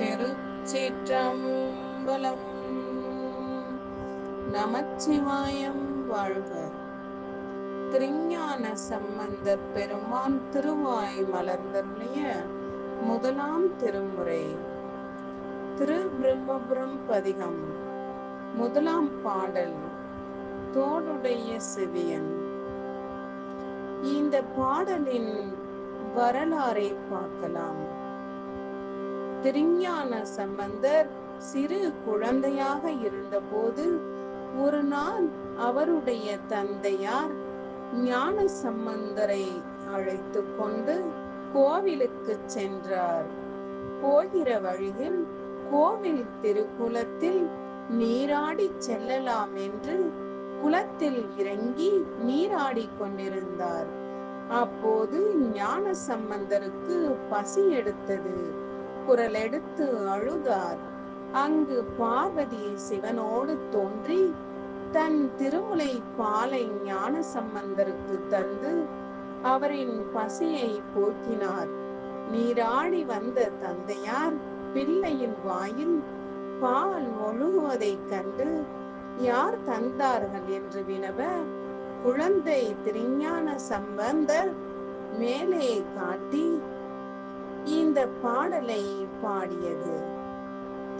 திருச்சிற்றம்பலம். நமச்சிவாயம் வாழ்க. திருஞான சம்பந்தர் பெருமான் திருவாய் மலர்ந்தருளிய முதலாம் திருமுறை திரு பிரம்மபுரம் பதிகம். முதலாம் பாடல் தோடுடைய செவியன். இந்த பாடலின் வரலாறை பார்க்கலாம். திருஞான சம்பந்தர் சிறு குழந்தையாக இருந்தபோது ஒரு நாள் அவருடைய தந்தையார் ஞான சம்பந்தரை அழைத்து கொண்டு கோவிலுக்கு சென்றார். போகிற வழியில் கோவில் திருக்குளத்தில் நீராடி செல்லலாம் என்று குளத்தில் இறங்கி நீராடி கொண்டிருந்தார். அப்போது ஞான சம்பந்தருக்கு பசி எடுத்தது. குரல் எடுத்து அழுதார். அங்கு பார்வதி சிவனோடு தோன்றி தன் திருமுலை பாலை ஞான சம்பந்தருக்கு தந்து அவரின் பசியை போக்கினார். நீராடி வந்த தந்தையார் பிள்ளையின் வாயில் பால் ஒழுகுவதைக் கண்டு யார் தந்தார்கள் என்று வினவ, குழந்தை திருஞான சம்பந்தர் மேலே காட்டி இந்த பாடலை பாடியது.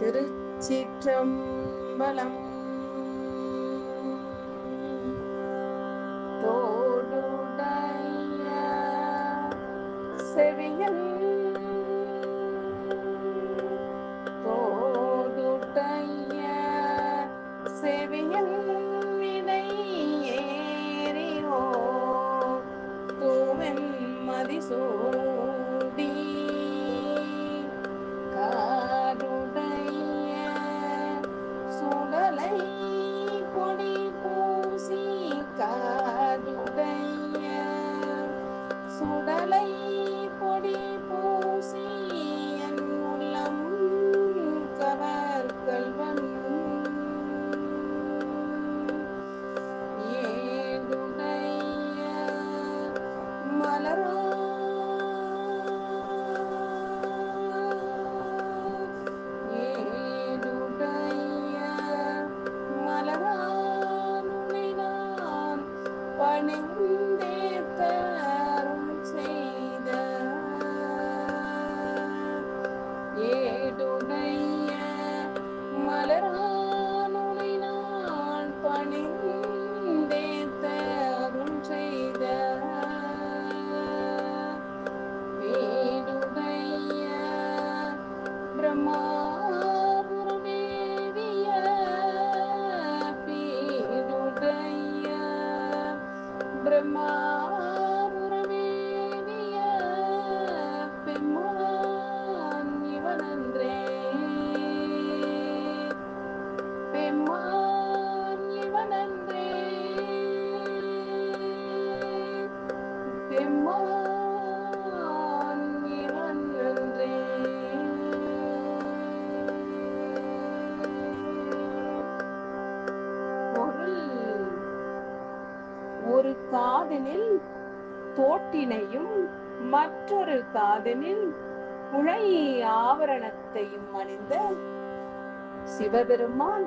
திருச்சிற்றம்பலம். தோடுடைய செவியன், தோடுடைய செவியன் வினை ஏறியோ தூவென் மதிசூடி காடுடைய சுடலை பொடி பூசி, காடுடைய சுடலை பொடி பூசி என் உள்ளம் கவர் கல்வன் ஏடுடைய மலரா பணிந்தேத்தரும் செய்த ஏடுடைய மலரானுனை நான் பணிந்தேத்தரும் செய்த வீடுடைய பிரம்மாபுரமேவிய பீடுடைய பிரம்மாபுரமேவிய பெம்மான் இவனன்றே, பெம்மான் இவனன்றே, பெம்மான் இவனன்றே. ஒரு காதனில் தோட்டினையும் மற்றொரு காதனில் குழை ஆவரணத்தையும் அணிந்த சிவபெருமான்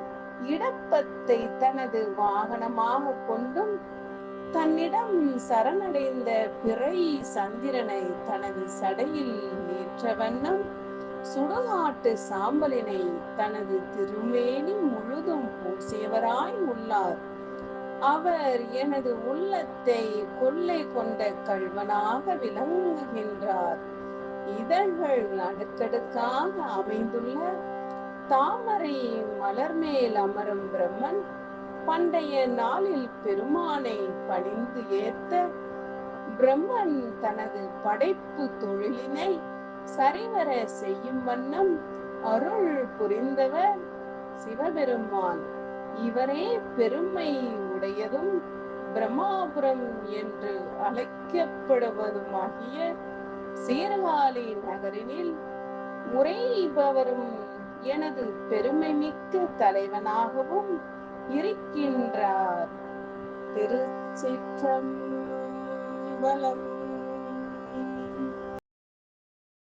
இடப்பத்தை தனது வாகனமாக கொண்டும் தன்னிடம் சரணடைந்த பிறை சந்திரனை தனது சடையில் ஏற்ற வண்ணம் சுடுகாட்டு சாம்பலினை தனது திருமேனி முழுதும் பூசியவராய் உள்ளார். அவர் எனது உள்ளத்தை கொள்ளை கொண்ட கள்வனாக விளங்குகின்றார். இதழ்கள் அடுக்கடுக்காக அமைந்துள்ள தாமரை மலர் மேல் அமரும் பிரம்மன் பண்டைய நாளில் பெருமானை பணிந்து ஏத்த பிரம்மன் தனது படைப்பு தொழிலினை சரிவர செய்யும் வண்ணம் அருள் புரிந்தவர் சிவபெருமான். இவரே பெருமை உடையதும் பிரம்மாபுரம் என்று அழைக்கப்படுவதுமாகிய சீர்காழி நகரினில் உறைபவரும் எனது பெருமை மிக்க தலைவனாகவும் இருக்கின்றார். திருச்சிற்றம்பலம்.